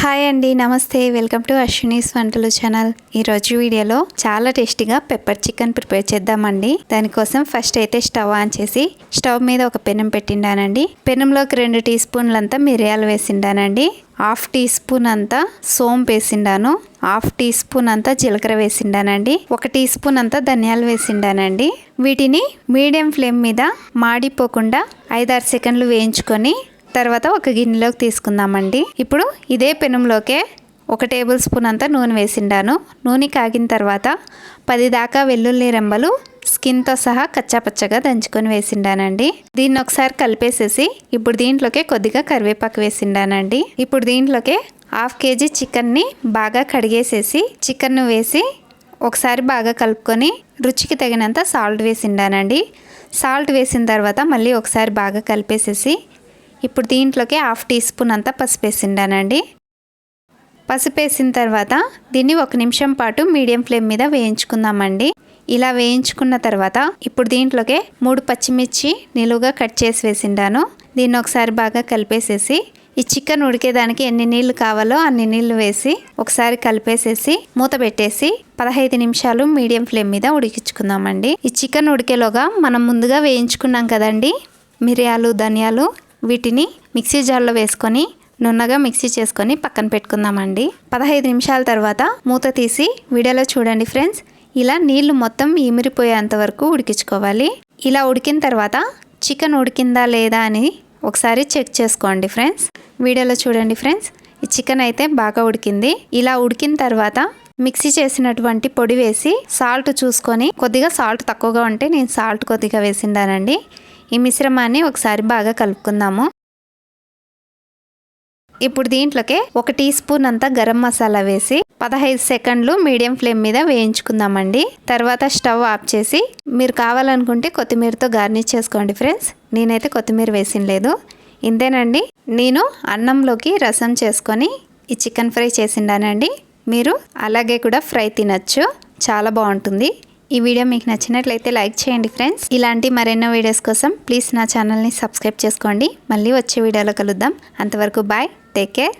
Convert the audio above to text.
Hi అండి, నమస్తే. Welcome to Ashwini's వంటలు ఛానల్. ఈరోజు వీడియోలో చాలా టేస్టీగా పెప్పర్ చికెన్ ప్రిపేర్ చేద్దామండి. దానికోసం ఫస్ట్ అయితే స్టవ్ ఆన్ చేసి స్టవ్ మీద ఒక పెనం పెట్టిండానండి. పెనంలోకి 2 టీ స్పూన్లంతా మిరియాలు వేసిండానండి. 1/2 టీ స్పూన్ అంతా సోంపు వేసిండాను. 1/2 టీ స్పూన్ అంతా జీలకర్ర వేసిండానండి. 1 టీ స్పూన్ అంతా ధనియాలు వేసిండానండి. వీటిని మీడియం ఫ్లేమ్ మీద మాడిపోకుండా 5-6 సెకండ్లు వేయించుకొని తర్వాత ఒక గిన్నెలోకి తీసుకుందామండి. ఇప్పుడు ఇదే పెనంలోకే 1 టేబుల్ స్పూన్ అంతా నూనె వేసిండాను. నూనె కాగిన తర్వాత 10 దాకా వెల్లుల్లి రెమ్మలు స్కిన్తో సహా కచ్చాపచ్చగా దంచుకొని వేసిండానండి. దీన్ని ఒకసారి కలిపేసేసి ఇప్పుడు దీంట్లోకే కొద్దిగా కరివేపాకు వేసిండానండి. ఇప్పుడు దీంట్లోకే 1/2 కేజీ చికెన్ని బాగా కడిగేసేసి చికెన్ను వేసి ఒకసారి బాగా కలుపుకొని రుచికి తగినంత సాల్ట్ వేసిండానండి. సాల్ట్ వేసిన తర్వాత మళ్ళీ ఒకసారి బాగా కలిపేసేసి ఇప్పుడు దీంట్లోకి 1/2 టీ స్పూన్ అంతా పసుపు వేసిండానండి. పసుపు వేసిన తర్వాత దీన్ని 1 నిమిషం పాటు మీడియం ఫ్లేమ్ మీద వేయించుకుందామండి. ఇలా వేయించుకున్న తర్వాత ఇప్పుడు దీంట్లోకి 3 పచ్చిమిర్చి నిలువుగా కట్ చేసి వేసిండాను. దీన్ని ఒకసారి బాగా కలిపేసేసి ఈ చికెన్ ఉడికేదానికి ఎన్ని నీళ్లు కావాలో అన్ని నీళ్లు వేసి ఒకసారి కలిపేసేసి మూత పెట్టేసి 15 నిమిషాలు మీడియం ఫ్లేమ్ మీద ఉడికించుకుందామండి. ఈ చికెన్ ఉడికేలోగా మనం ముందుగా వేయించుకున్నాం కదండి మిరియాలు, ధనియాలు, వీటిని మిక్సీ జార్లో వేసుకొని నున్నగా మిక్సీ చేసుకొని పక్కన పెట్టుకుందామండి. 15 నిమిషాల తర్వాత మూత తీసి వీడియోలో చూడండి ఫ్రెండ్స్, ఇలా నీళ్లు మొత్తం ఈమిరిపోయేంత వరకు ఉడికించుకోవాలి. ఇలా ఉడికిన తర్వాత చికెన్ ఉడికిందా లేదా అని ఒకసారి చెక్ చేసుకోండి ఫ్రెండ్స్. వీడియోలో చూడండి ఫ్రెండ్స్, ఈ చికెన్ అయితే బాగా ఉడికింది. ఇలా ఉడికిన తర్వాత మిక్సీ చేసినటువంటి పొడి వేసి సాల్ట్ చూసుకొని కొద్దిగా సాల్ట్ తక్కువగా ఉంటే నేను సాల్ట్ కొద్దిగా వేసిండానండి. ఈ మిశ్రమాన్ని ఒకసారి బాగా కలుపుకుందాము. ఇప్పుడు దీంట్లోకి 1 టీ స్పూన్ అంతా గరం మసాలా వేసి 15 సెకండ్లు మీడియం ఫ్లేమ్ మీద వేయించుకుందామండి. తర్వాత స్టవ్ ఆఫ్ చేసి మీరు కావాలనుకుంటే కొత్తిమీరతో గార్నిష్ చేసుకోండి ఫ్రెండ్స్. నేనైతే కొత్తిమీర వేసినలేదు. ఇంతేనండి. నేను అన్నంలోకి రసం చేసుకొని ఈ చికెన్ ఫ్రై చేసిండానండి. మీరు అలాగే కూడా ఫ్రై తినచ్చు, చాలా బాగుంటుంది. ఈ వీడియో మీకు నచ్చినట్లయితే లైక్ చేయండి ఫ్రెండ్స్. ఇలాంటి మరెన్నో వీడియోస్ కోసం ప్లీజ్ నా ఛానల్ని సబ్స్క్రైబ్ చేసుకోండి. మళ్ళీ వచ్చే వీడియోలో కలుద్దాం. అంతవరకు బాయ్, టేక్ కేర్.